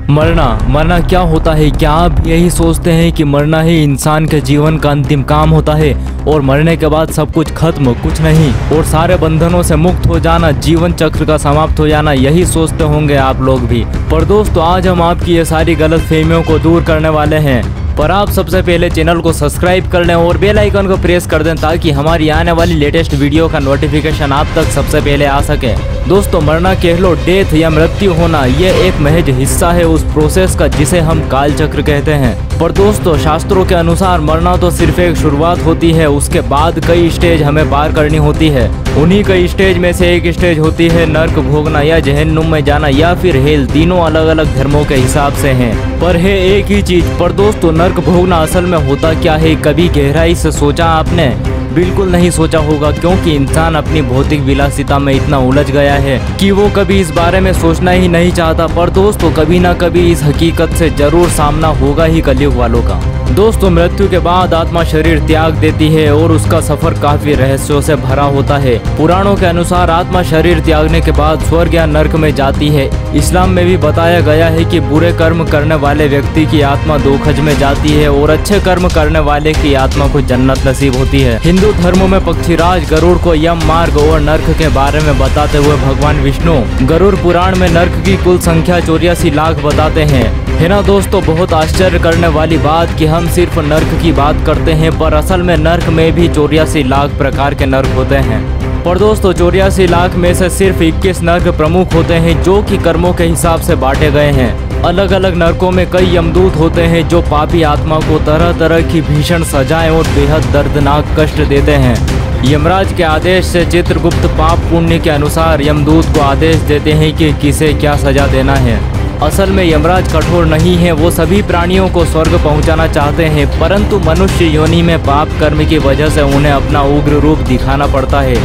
मरना मरना क्या होता है? क्या आप यही सोचते हैं कि मरना ही इंसान के जीवन का अंतिम काम होता है और मरने के बाद सब कुछ खत्म, कुछ नहीं, और सारे बंधनों से मुक्त हो जाना, जीवन चक्र का समाप्त हो जाना, यही सोचते होंगे आप लोग भी। पर दोस्तों, आज हम आपकी ये सारी गलतफहमियों को दूर करने वाले हैं। पर आप सबसे पहले चैनल को सब्सक्राइब कर लें और बेल आइकन को प्रेस कर दें ताकि हमारी आने वाली लेटेस्ट वीडियो का नोटिफिकेशन आप तक सबसे पहले आ सके। दोस्तों, मरना कह लो, डेथ या मृत्यु होना, यह एक महज हिस्सा है उस प्रोसेस का जिसे हम काल चक्र कहते हैं। पर दोस्तों, शास्त्रों के अनुसार मरना तो सिर्फ एक शुरुआत होती है, उसके बाद कई स्टेज हमें पार करनी होती है। उन्हीं कई स्टेज में से एक स्टेज होती है नर्क भोगना या जहन्नुम में जाना या फिर हेल। तीनों अलग अलग धर्मों के हिसाब से हैं, पर है एक ही चीज। पर दोस्तों, नर्क भोगना असल में होता क्या है? कभी गहराई से सोचा आपने? बिल्कुल नहीं सोचा होगा, क्योंकि इंसान अपनी भौतिक विलासिता में इतना उलझ गया है कि वो कभी इस बारे में सोचना ही नहीं चाहता। पर दोस्तों, कभी ना कभी इस हकीकत से जरूर सामना होगा ही कलयुग वालों का। दोस्तों, मृत्यु के बाद आत्मा शरीर त्याग देती है और उसका सफर काफी रहस्यों से भरा होता है। पुराणों के अनुसार आत्मा शरीर त्यागने के बाद स्वर्ग या नर्क में जाती है। इस्लाम में भी बताया गया है कि बुरे कर्म करने वाले व्यक्ति की आत्मा दोखज में जाती है और अच्छे कर्म करने वाले की आत्मा को जन्नत नसीब होती है। हिंदू धर्मों में पक्षीराज गरुड़ को यम मार्ग और नर्क के बारे में बताते हुए भगवान विष्णु गरुड़ पुराण में नर्क की कुल संख्या 84 लाख बताते हैं। है ना दोस्तों, बहुत आश्चर्य करने वाली बात कि हम सिर्फ नर्क की बात करते हैं, पर असल में नर्क में भी 84 लाख प्रकार के नर्क होते हैं। पर दोस्तों, 84 लाख में से सिर्फ 21 नर्क प्रमुख होते हैं जो कि कर्मों के हिसाब से बांटे गए हैं। अलग अलग नर्कों में कई यमदूत होते हैं जो पापी आत्मा को तरह तरह की भीषण सजाएं और बेहद दर्दनाक कष्ट देते हैं। यमराज के आदेश से चित्रगुप्त पाप पुण्य के अनुसार यमदूत को आदेश देते हैं कि किसे क्या सजा देना है। असल में यमराज कठोर नहीं है, वो सभी प्राणियों को स्वर्ग पहुंचाना चाहते हैं, परंतु मनुष्य योनि में पाप कर्म की वजह से उन्हें अपना उग्र रूप दिखाना पड़ता है,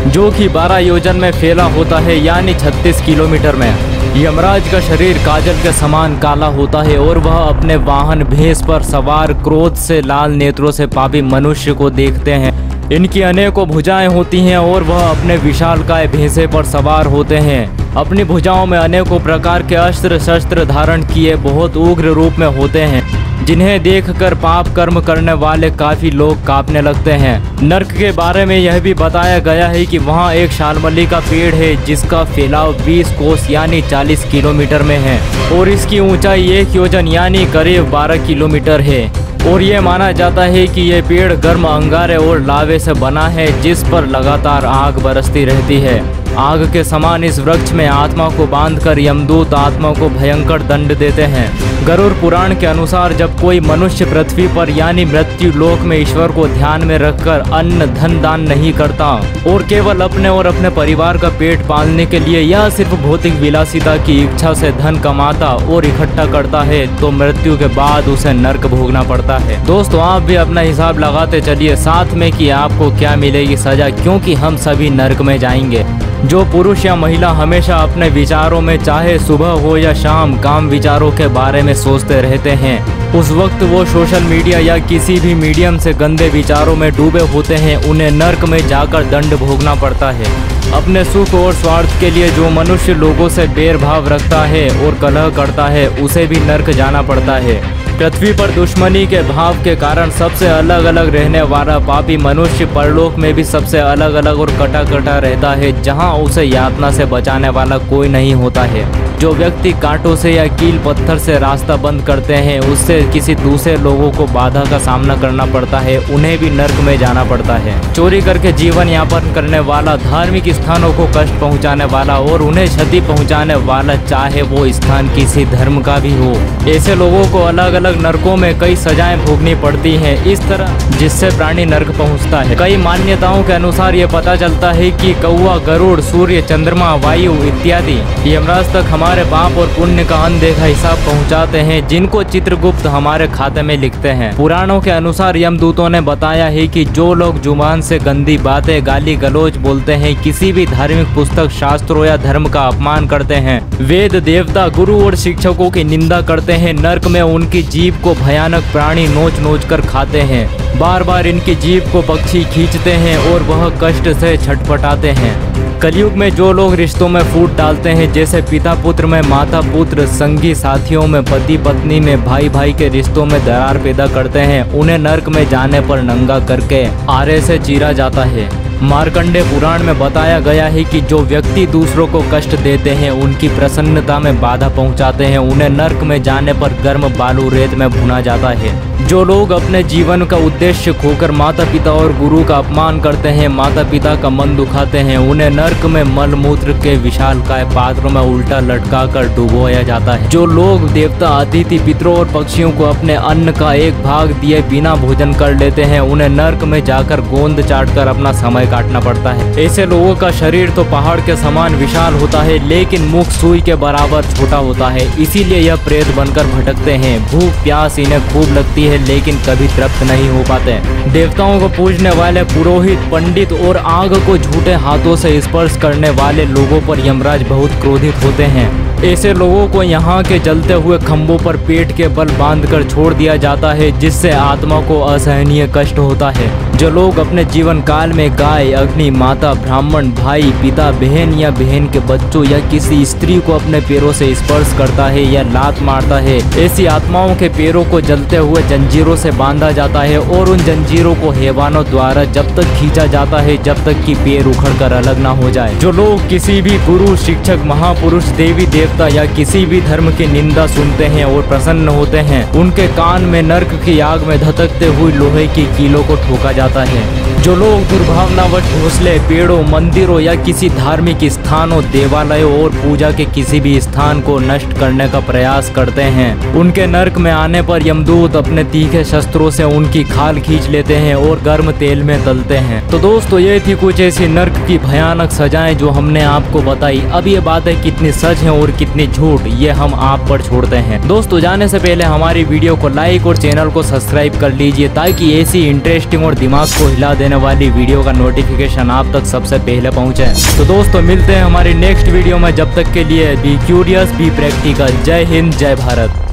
जो कि 12 योजन में फैला होता है, यानी 36 किलोमीटर में। यमराज का शरीर काजल के समान काला होता है और वह अपने वाहन भैंस पर सवार क्रोध से लाल नेत्रों से पापी मनुष्य को देखते हैं। इनकी अनेकों भुजाएं होती हैं और वह अपने विशालकाय भैंसे पर सवार होते हैं। अपनी भुजाओं में अनेकों प्रकार के अस्त्र शस्त्र धारण किए बहुत उग्र रूप में होते हैं, जिन्हें देखकर पाप कर्म करने वाले काफी लोग कांपने लगते हैं। नर्क के बारे में यह भी बताया गया है कि वहां एक शालमली का पेड़ है जिसका फैलाव 20 कोस यानी 40 किलोमीटर में है और इसकी ऊंचाई 1 योजन यानी करीब 12 किलोमीटर है। और ये माना जाता है कि ये पेड़ गर्म अंगारे और लावे से बना है जिस पर लगातार आग बरसती रहती है। आग के समान इस वृक्ष में आत्मा को बांधकर यमदूत आत्मा को भयंकर दंड देते हैं। गरुड़ पुराण के अनुसार जब कोई मनुष्य पृथ्वी पर यानी मृत्यु लोक में ईश्वर को ध्यान में रखकर अन्न धन दान नहीं करता और केवल अपने और अपने परिवार का पेट पालने के लिए या सिर्फ भौतिक विलासिता की इच्छा से धन कमाता और इकट्ठा करता है, तो मृत्यु के बाद उसे नर्क भोगना पड़ता है। दोस्तों, आप भी अपना हिसाब लगाते चलिए साथ में कि आपको क्या मिलेगी सजा, क्योंकि हम सभी नर्क में जाएंगे। जो पुरुष या महिला हमेशा अपने विचारों में, चाहे सुबह हो या शाम, काम विचारों के बारे में सोचते रहते हैं, उस वक्त वो सोशल मीडिया या किसी भी मीडियम से गंदे विचारों में डूबे होते हैं। उन्हें नर्क में जाकर दंड भोगना पड़ता है। अपने सुख और स्वार्थ के लिए जो मनुष्य लोगों से बैर भाव रखता है और कलह करता है, उसे भी नर्क जाना पड़ता है। पृथ्वी पर दुश्मनी के भाव के कारण सबसे अलग अलग रहने वाला पापी मनुष्य परलोक में भी सबसे अलग अलग और कटा कटा रहता है, जहां उसे यातना से बचाने वाला कोई नहीं होता है। जो व्यक्ति कांटों से या कील पत्थर से रास्ता बंद करते हैं, उससे किसी दूसरे लोगों को बाधा का सामना करना पड़ता है, उन्हें भी नर्क में जाना पड़ता है। चोरी करके जीवन यापन करने वाला, धार्मिक स्थानों को कष्ट पहुंचाने वाला और उन्हें क्षति पहुंचाने वाला, चाहे वो स्थान किसी धर्म का भी हो, ऐसे लोगों को अलग अलग नरकों में कई सजाएं भोगनी पड़ती हैं, इस तरह जिससे प्राणी नर्क पहुंचता है। कई मान्यताओं के अनुसार ये पता चलता है कि कौवा, गरुड़, सूर्य, चंद्रमा, वायु इत्यादि यमराज तक हमारे पाप और पुण्य का अनदेखा हिसाब पहुंचाते हैं, जिनको चित्रगुप्त हमारे खाते में लिखते हैं। पुराणों के अनुसार यमदूतों ने बताया है कि जो लोग जुबान से गंदी बातें, गाली गलौज बोलते हैं, किसी भी धार्मिक पुस्तक, शास्त्रों या धर्म का अपमान करते हैं, वेद, देवता, गुरु और शिक्षकों की निंदा करते हैं, नर्क में उनकी जीभ को भयानक प्राणी नोच नोच कर खाते हैं। बार बार इनकी जीभ को पक्षी खींचते हैं और वह कष्ट से छटपटाते हैं। कलयुग में जो लोग रिश्तों में फूट डालते हैं, जैसे पिता पुत्र में, माता पुत्र, संगी साथियों में, पति पत्नी में, भाई भाई के रिश्तों में दरार पैदा करते हैं, उन्हें नर्क में जाने पर नंगा करके आरे से चीरा जाता है। मार्कंडे पुराण में बताया गया है कि जो व्यक्ति दूसरों को कष्ट देते हैं, उनकी प्रसन्नता में बाधा पहुंचाते हैं, उन्हें नर्क में जाने पर गर्म बालू रेत में भुना जाता है। जो लोग अपने जीवन का उद्देश्य खोकर माता पिता और गुरु का अपमान करते हैं, माता पिता का मन दुखाते हैं, उन्हें नर्क में मल मूत्र के विशालकाय पात्र में उल्टा लटका कर डुबोया जाता है। जो लोग देवता, अतिथि, पितरों और पक्षियों को अपने अन्न का एक भाग दिए बिना भोजन कर लेते हैं, उन्हें नर्क में जाकर गोंद चाटकर अपना समय काटना पड़ता है। ऐसे लोगों का शरीर तो पहाड़ के समान विशाल होता है, लेकिन मुख सुई के बराबर छोटा होता है, इसीलिए यह प्रेत बनकर भटकते हैं। भूख प्यास इन्हें खूब लगती है, लेकिन कभी तृप्त नहीं हो पाते। देवताओं को पूजने वाले पुरोहित, पंडित और आग को झूठे हाथों से स्पर्श करने वाले लोगों पर यमराज बहुत क्रोधित होते हैं। ऐसे लोगों को यहाँ के जलते हुए खंभों पर पेट के बल बांधकर छोड़ दिया जाता है, जिससे आत्मा को असहनीय कष्ट होता है। जो लोग अपने जीवन काल में गाय, अग्नि, माता, ब्राह्मण, भाई, पिता, बहन या बहन के बच्चों या किसी स्त्री को अपने पैरों से स्पर्श करता है या लात मारता है, ऐसी आत्माओं के पैरों को जलते हुए जंजीरों से बांधा जाता है और उन जंजीरों को हैवानों द्वारा जब तक खींचा जाता है जब तक कि पैर उखड़कर अलग ना हो जाए। जो लोग किसी भी गुरु, शिक्षक, महापुरुष, देवी देवता या किसी भी धर्म की निंदा सुनते हैं और प्रसन्न होते हैं, उनके कान में नर्क की आग में धधकते हुए लोहे की कीलों को ठोका जाता है। जो लोग दुर्भावनावश घोंसले, पेड़ों, मंदिरों या किसी धार्मिक स्थानों, देवालयों और पूजा के किसी भी स्थान को नष्ट करने का प्रयास करते हैं, उनके नर्क में आने पर यमदूत अपने तीखे शस्त्रों से उनकी खाल खींच लेते हैं और गर्म तेल में तलते हैं। तो दोस्तों, ये थी कुछ ऐसी नर्क की भयानक सजाएं जो हमने आपको बताई। अब ये बातें कितनी सच हैं और कितनी झूठ, ये हम आप पर छोड़ते हैं। दोस्तों, जाने से पहले हमारी वीडियो को लाइक और चैनल को सब्सक्राइब कर लीजिए, ताकि ऐसी इंटरेस्टिंग और दिमाग को हिला देने वाली वीडियो का नोटिफिकेशन आप तक सबसे पहले पहुंचे। तो दोस्तों, मिलते हैं हमारी नेक्स्ट वीडियो में। जब तक के लिए बी क्यूरियस, बी प्रैक्टिकल। जय हिंद, जय भारत।